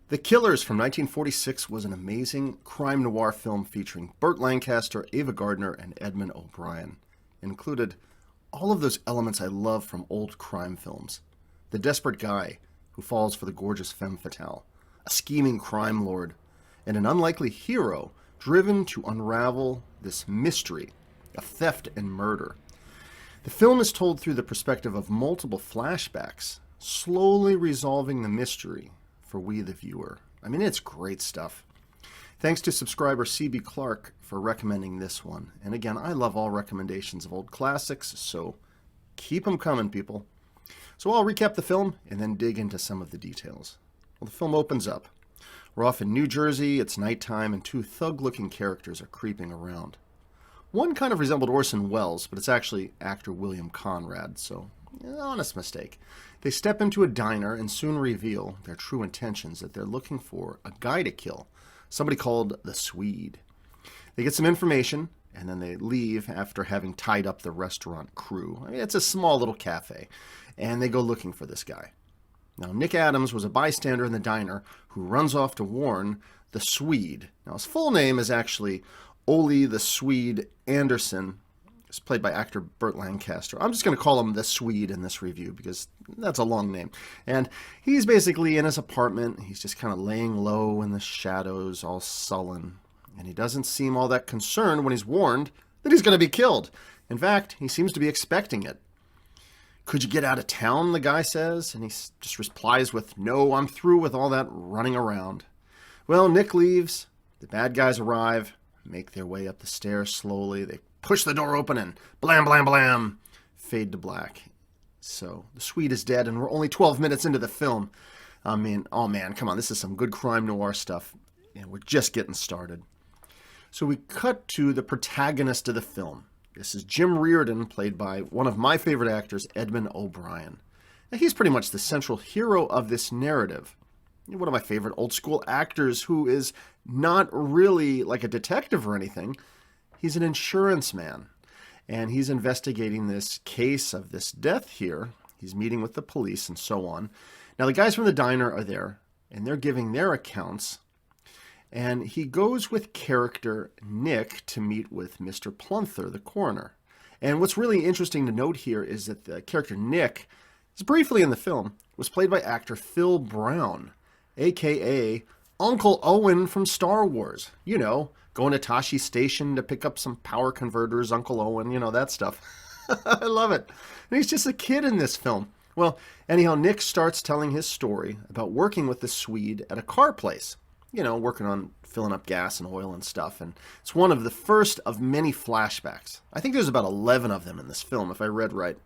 The Killers from 1946 was an amazing crime noir film featuring Burt Lancaster, Ava Gardner, and Edmund O'Brien. It included all of those elements I love from old crime films. The desperate guy who falls for the gorgeous femme fatale, a scheming crime lord, and an unlikely hero driven to unravel this mystery of theft and murder. The film is told through the perspective of multiple flashbacks, slowly resolving the mystery for we the viewer. I mean, it's great stuff. Thanks to subscriber CB Clark for recommending this one. And again, I love all recommendations of old classics, so keep them coming, people. So I'll recap the film and then dig into some of the details. Well, the film opens up. We're off in New Jersey, it's nighttime, and two thug-looking characters are creeping around. One kind of resembled Orson Welles, but it's actually actor William Conrad, so honest mistake. They step into a diner and soon reveal their true intentions, that they're looking for a guy to kill, somebody called the Swede. They get some information, and then they leave after having tied up the restaurant crew. I mean, it's a small little cafe, and they go looking for this guy. Now, Nick Adams was a bystander in the diner who runs off to warn the Swede. Now, his full name is actually Ole the Swede Anderson. It's played by actor Burt Lancaster. I'm just going to call him the Swede in this review because that's a long name. And he's basically in his apartment. He's just kind of laying low in the shadows, all sullen. And he doesn't seem all that concerned when he's warned that he's going to be killed. In fact, he seems to be expecting it. "Could you get out of town?" the guy says. And he just replies with, "No, I'm through with all that running around." Well, Nick leaves. The bad guys arrive, make their way up the stairs slowly. They push the door open and blam, blam, blam, fade to black. So the Swede is dead and we're only 12 minutes into the film. I mean, oh man, come on, this is some good crime noir stuff. And we're just getting started. So we cut to the protagonist of the film. This is Jim Reardon, played by one of my favorite actors, Edmund O'Brien. Now, he's pretty much the central hero of this narrative. One of my favorite old school actors who is not really like a detective or anything. He's an insurance man, and he's investigating this case of this death here. He's meeting with the police and so on. Now, the guys from the diner are there, and they're giving their accounts, and he goes with character Nick to meet with Mr. Plunther, the coroner. And what's really interesting to note here is that the character Nick, is briefly in the film, was played by actor Phil Brown, a.k.a. Uncle Owen from Star Wars. You know, going to Tashi Station to pick up some power converters, Uncle Owen, you know, that stuff. I love it. And he's just a kid in this film. Well, anyhow, Nick starts telling his story about working with the Swede at a car place. You know, working on filling up gas and oil and stuff. And it's one of the first of many flashbacks. I think there's about 11 of them in this film, if I read right.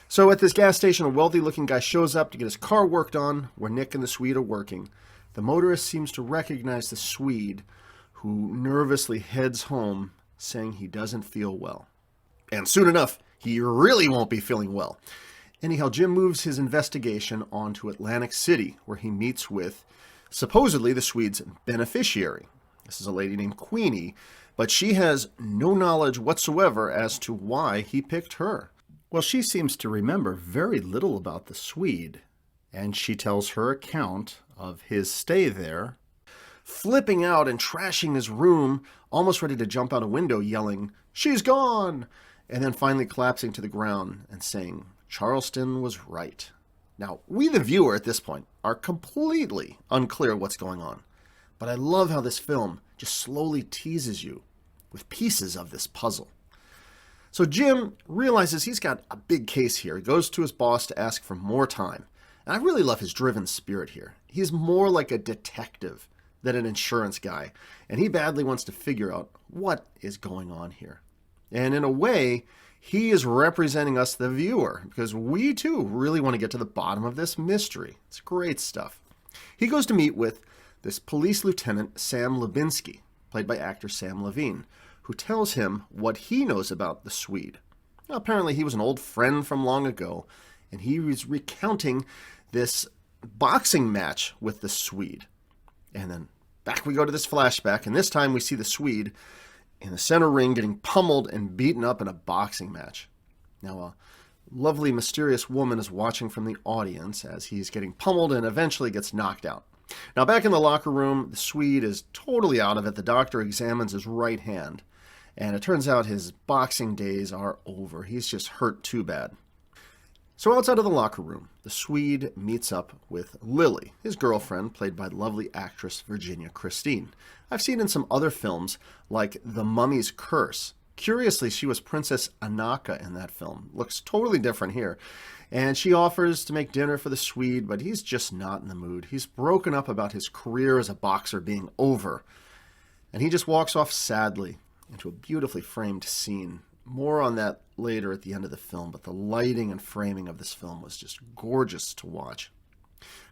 So at this gas station, a wealthy-looking guy shows up to get his car worked on, where Nick and the Swede are working. The motorist seems to recognize the Swede, who nervously heads home, saying he doesn't feel well. And soon enough, he really won't be feeling well. Anyhow, Jim moves his investigation on to Atlantic City, where he meets with, supposedly, the Swede's beneficiary. This is a lady named Queenie, but she has no knowledge whatsoever as to why he picked her. Well, she seems to remember very little about the Swede, and she tells her account of his stay there, flipping out and trashing his room, almost ready to jump out a window, yelling, "She's gone!" and then finally collapsing to the ground and saying, "Charleston was right." Now, we the viewer at this point are completely unclear what's going on, but I love how this film just slowly teases you with pieces of this puzzle. So Jim realizes he's got a big case here. He goes to his boss to ask for more time. And I really love his driven spirit here. He's more like a detective than an insurance guy. And he badly wants to figure out what is going on here. And in a way, he is representing us, the viewer, because we too really want to get to the bottom of this mystery. It's great stuff. He goes to meet with this police lieutenant, Sam Lubinsky, played by actor Sam Levine, who tells him what he knows about the Swede. Now, apparently he was an old friend from long ago, and he was recounting this boxing match with the Swede. And then back we go to this flashback, and this time we see the Swede in the center ring getting pummeled and beaten up in a boxing match. Now, a lovely, mysterious woman is watching from the audience as he's getting pummeled and eventually gets knocked out. Now, back in the locker room, the Swede is totally out of it. The doctor examines his right hand, and it turns out his boxing days are over. He's just hurt too bad. So outside of the locker room, the Swede meets up with Lily, his girlfriend, played by the lovely actress Virginia Christine. I've seen in some other films, like The Mummy's Curse. Curiously, she was Princess Anaka in that film. Looks totally different here. And she offers to make dinner for the Swede, but he's just not in the mood. He's broken up about his career as a boxer being over. And he just walks off sadly into a beautifully framed scene. More on that later at the end of the film, but the lighting and framing of this film was just gorgeous to watch.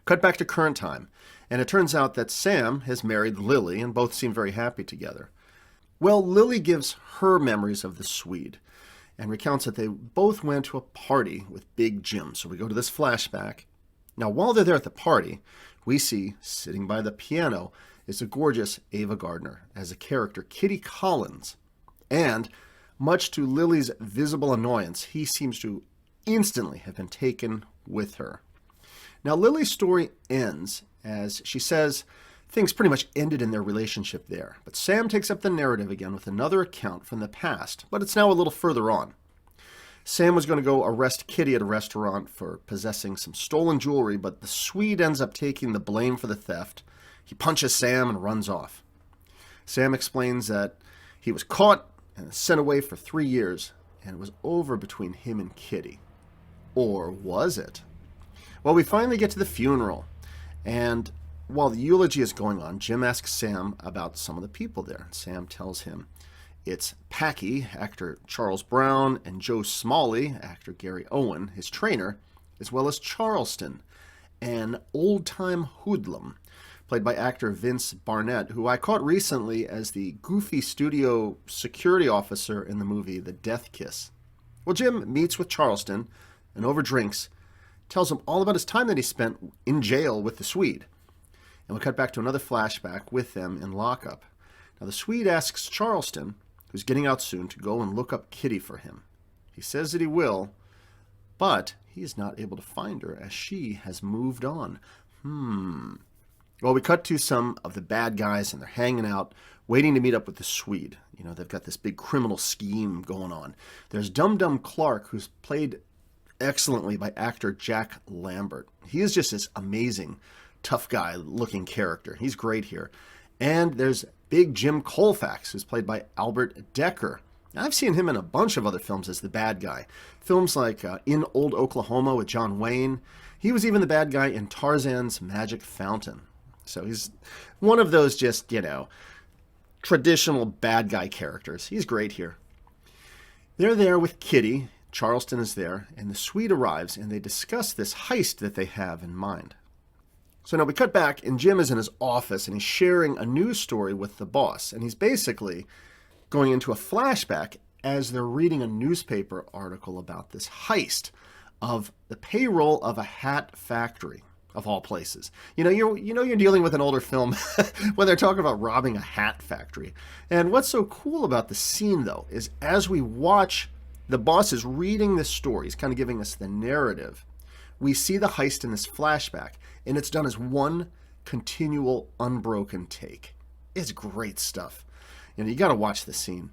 Cut back to current time, and it turns out that Sam has married Lily, and both seem very happy together. Well, Lily gives her memories of the Swede and recounts that they both went to a party with Big Jim. So we go to this flashback. Now, while they're there at the party, we see, sitting by the piano, is the gorgeous Ava Gardner as a character, Kitty Collins. And, much to Lily's visible annoyance, he seems to instantly have been taken with her. Now, Lily's story ends as she says things pretty much ended in their relationship there. But Sam takes up the narrative again with another account from the past, but it's now a little further on. Sam was going to go arrest Kitty at a restaurant for possessing some stolen jewelry, but the Swede ends up taking the blame for the theft. He punches Sam and runs off. Sam explains that he was caught and sent away for 3 years, and it was over between him and Kitty. Or was it? Well, we finally get to the funeral, and while the eulogy is going on, Jim asks Sam about some of the people there. Sam tells him it's Packy, actor Charles Brown, and Joe Smalley, actor Gary Owen, his trainer, as well as Charleston, an old-time hoodlum, played by actor Vince Barnett, who I caught recently as the goofy studio security officer in the movie The Death Kiss. Well, Jim meets with Charleston, and over drinks, tells him all about his time that he spent in jail with the Swede. And we cut back to another flashback with them in lockup. Now, the Swede asks Charleston, who's getting out soon, to go and look up Kitty for him. He says that he will, but he is not able to find her as she has moved on. Well, we cut to some of the bad guys, and they're hanging out, waiting to meet up with the Swede. You know, they've got this big criminal scheme going on. There's Dum Dum Clark, who's played excellently by actor Jack Lambert. He is just this amazing, tough guy looking character. He's great here. And there's Big Jim Colfax, who's played by Albert Decker. Now, I've seen him in a bunch of other films as the bad guy. Films like In Old Oklahoma with John Wayne. He was even the bad guy in Tarzan's Magic Fountain. So he's one of those just, traditional bad guy characters. He's great here. They're there with Kitty. Charleston is there, and the Swede arrives, and they discuss this heist that they have in mind. So now we cut back, and Jim is in his office, and he's sharing a news story with the boss. And he's basically going into a flashback as they're reading a newspaper article about this heist of the payroll of a hat factory, of all places. You're dealing with an older film when they're talking about robbing a hat factory. And what's so cool about the scene, though, is as we watch, the boss is reading this story. He's kind of giving us the narrative. We see the heist in this flashback, and it's done as one continual, unbroken take. It's great stuff. You got to watch this scene.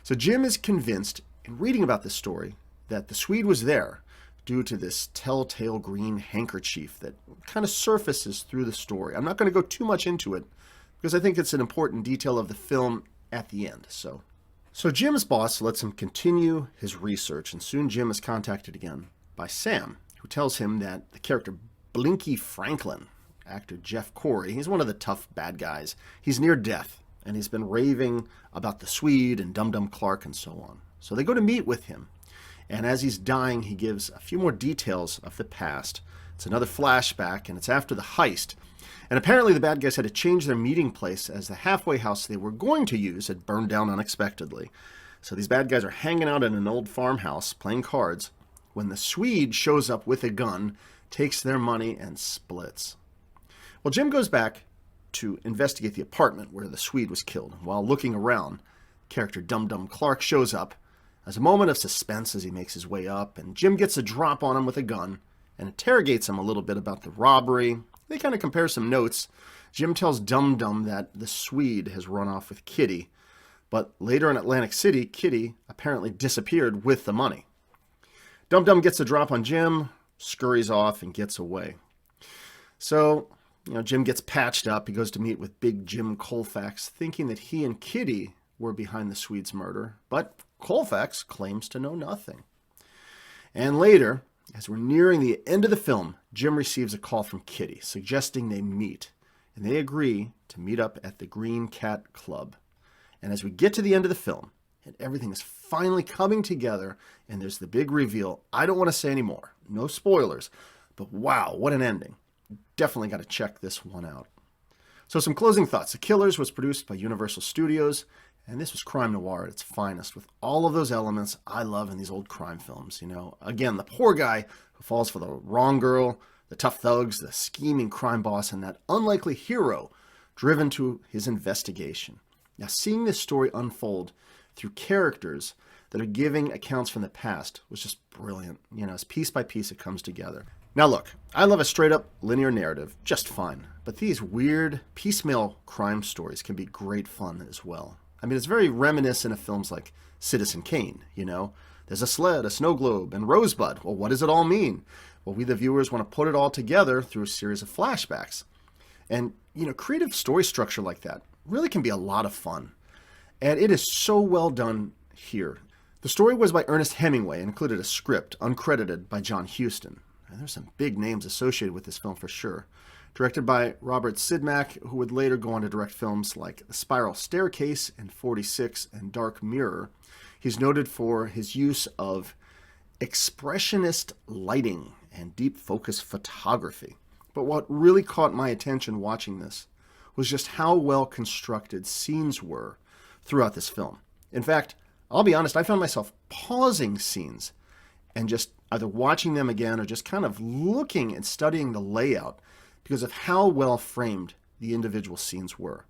So Jim is convinced, in reading about this story, that the Swede was there due to this telltale green handkerchief that kind of surfaces through the story. I'm not going to go too much into it, because I think it's an important detail of the film at the end. So Jim's boss lets him continue his research, and soon Jim is contacted again by Sam, who tells him that the character Blinky Franklin, actor Jeff Corey, he's one of the tough bad guys. He's near death, and he's been raving about the Swede and Dum Dum Clark and so on. So they go to meet with him, and as he's dying, he gives a few more details of the past. It's another flashback, and it's after the heist. And apparently the bad guys had to change their meeting place as the halfway house they were going to use had burned down unexpectedly. So these bad guys are hanging out in an old farmhouse playing cards when the Swede shows up with a gun, takes their money, and splits. Well, Jim goes back to investigate the apartment where the Swede was killed. While looking around, character Dum Dum Clark shows up. There's a moment of suspense as he makes his way up, and Jim gets a drop on him with a gun and interrogates him a little bit about the robbery, They kind of compare some notes. Jim tells Dum Dum that the Swede has run off with Kitty, but later in Atlantic City, Kitty apparently disappeared with the money. Dum Dum gets a drop on Jim, scurries off, and gets away. So, Jim gets patched up. He goes to meet with Big Jim Colfax, thinking that he and Kitty were behind the Swede's murder, but Colfax claims to know nothing. And later, as we're nearing the end of the film, Jim receives a call from Kitty, suggesting they meet, and they agree to meet up at the Green Cat Club. And as we get to the end of the film, and everything is finally coming together, and there's the big reveal, I don't want to say any more. No spoilers, but wow, what an ending. Definitely got to check this one out. So some closing thoughts. The Killers was produced by Universal Studios, and this was crime noir at its finest, with all of those elements I love in these old crime films. Again, the poor guy who falls for the wrong girl, the tough thugs, the scheming crime boss, and that unlikely hero driven to his investigation. Now, seeing this story unfold through characters that are giving accounts from the past was just brilliant. As piece by piece it comes together. Now look, I love a straight-up linear narrative, just fine. But these weird, piecemeal crime stories can be great fun as well. It's very reminiscent of films like Citizen Kane, There's a sled, a snow globe, and Rosebud. Well, what does it all mean? Well, we the viewers want to put it all together through a series of flashbacks. And, creative story structure like that really can be a lot of fun. And it is so well done here. The story was by Ernest Hemingway and included a script, uncredited, by John Huston. And there's some big names associated with this film for sure. Directed by Robert Sidmack, who would later go on to direct films like The Spiral Staircase and 46 and Dark Mirror. He's noted for his use of expressionist lighting and deep focus photography. But what really caught my attention watching this was just how well constructed scenes were throughout this film. In fact, I'll be honest, I found myself pausing scenes and just either watching them again or just kind of looking and studying the layout because of how well framed the individual scenes were.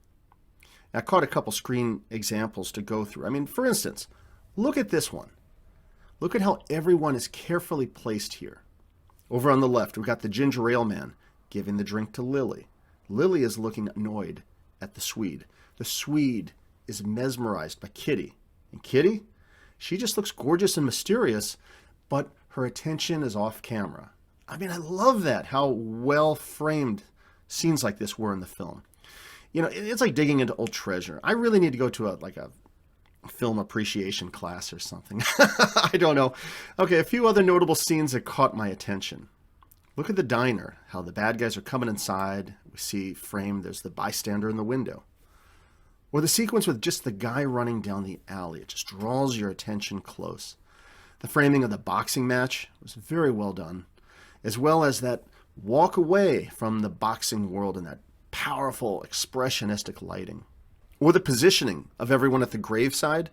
I caught a couple screen examples to go through. For instance, look at this one. Look at how everyone is carefully placed here. Over on the left, we've got the ginger ale man giving the drink to Lily. Lily is looking annoyed at the Swede. The Swede is mesmerized by Kitty. And Kitty, she just looks gorgeous and mysterious, but her attention is off camera. I love that, how well framed scenes like this were in the film. It's like digging into old treasure. I really need to go to a film appreciation class or something. I don't know. Okay, a few other notable scenes that caught my attention. Look at the diner, how the bad guys are coming inside. We see framed, there's the bystander in the window. Or the sequence with just the guy running down the alley. It just draws your attention close. The framing of the boxing match was very well done, as well as that walk away from the boxing world and that powerful, expressionistic lighting. Or the positioning of everyone at the graveside,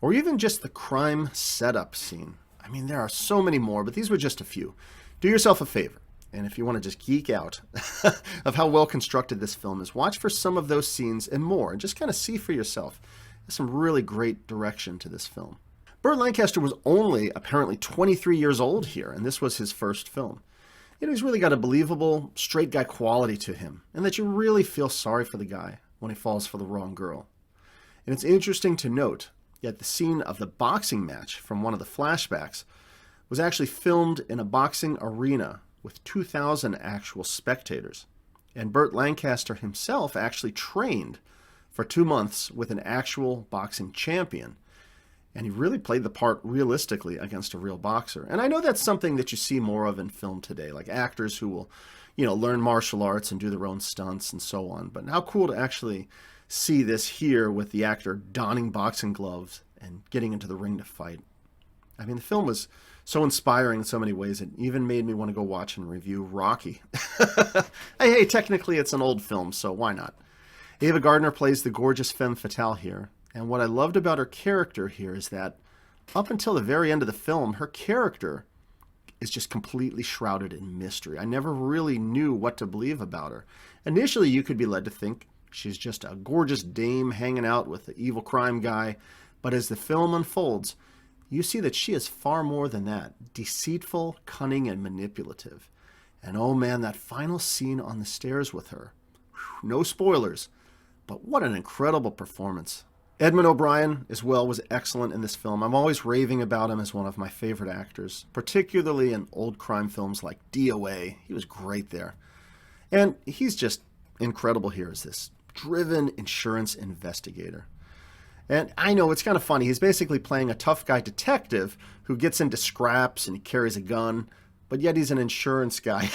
or even just the crime setup scene. There are so many more, but these were just a few. Do yourself a favor, and if you want to just geek out of how well constructed this film is, watch for some of those scenes and more, and just kind of see for yourself. There's some really great direction to this film. Burt Lancaster was only apparently 23 years old here, and this was his first film. He's really got a believable, straight guy quality to him, and that you really feel sorry for the guy when he falls for the wrong girl. And it's interesting to note that the scene of the boxing match from one of the flashbacks was actually filmed in a boxing arena with 2,000 actual spectators. And Burt Lancaster himself actually trained for 2 months with an actual boxing champion. And he really played the part realistically against a real boxer. And I know that's something that you see more of in film today, like actors who will, learn martial arts and do their own stunts and so on. But how cool to actually see this here with the actor donning boxing gloves and getting into the ring to fight. The film was so inspiring in so many ways, it even made me want to go watch and review Rocky. Hey, technically it's an old film, so why not? Ava Gardner plays the gorgeous femme fatale here. And what I loved about her character here is that up until the very end of the film, her character is just completely shrouded in mystery. I never really knew what to believe about her. Initially, you could be led to think she's just a gorgeous dame hanging out with the evil crime guy. But as the film unfolds, you see that she is far more than that. Deceitful, cunning, and manipulative. And oh man, that final scene on the stairs with her. Whew, no spoilers, but what an incredible performance. Edmund O'Brien, as well, was excellent in this film. I'm always raving about him as one of my favorite actors, particularly in old crime films like DOA. He was great there. And he's just incredible here as this driven insurance investigator. And I know it's kind of funny. He's basically playing a tough guy detective who gets into scraps and he carries a gun, but yet he's an insurance guy.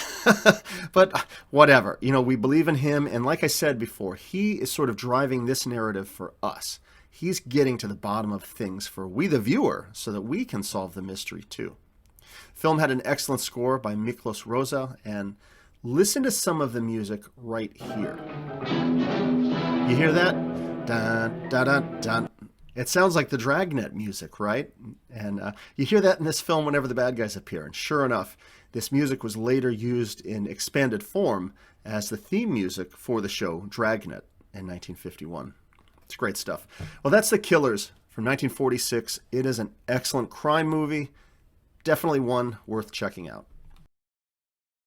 But whatever. We believe in him. And like I said before, he is sort of driving this narrative for us. He's getting to the bottom of things for we, the viewer, so that we can solve the mystery too. Film had an excellent score by Miklos Rosa, and listen to some of the music right here. You hear that? Dun, dun, dun, dun. It sounds like the Dragnet music, right? And you hear that in this film whenever the bad guys appear. And sure enough, this music was later used in expanded form as the theme music for the show Dragnet in 1951. It's great stuff. Well, that's The Killers from 1946. It is an excellent crime movie. Definitely one worth checking out.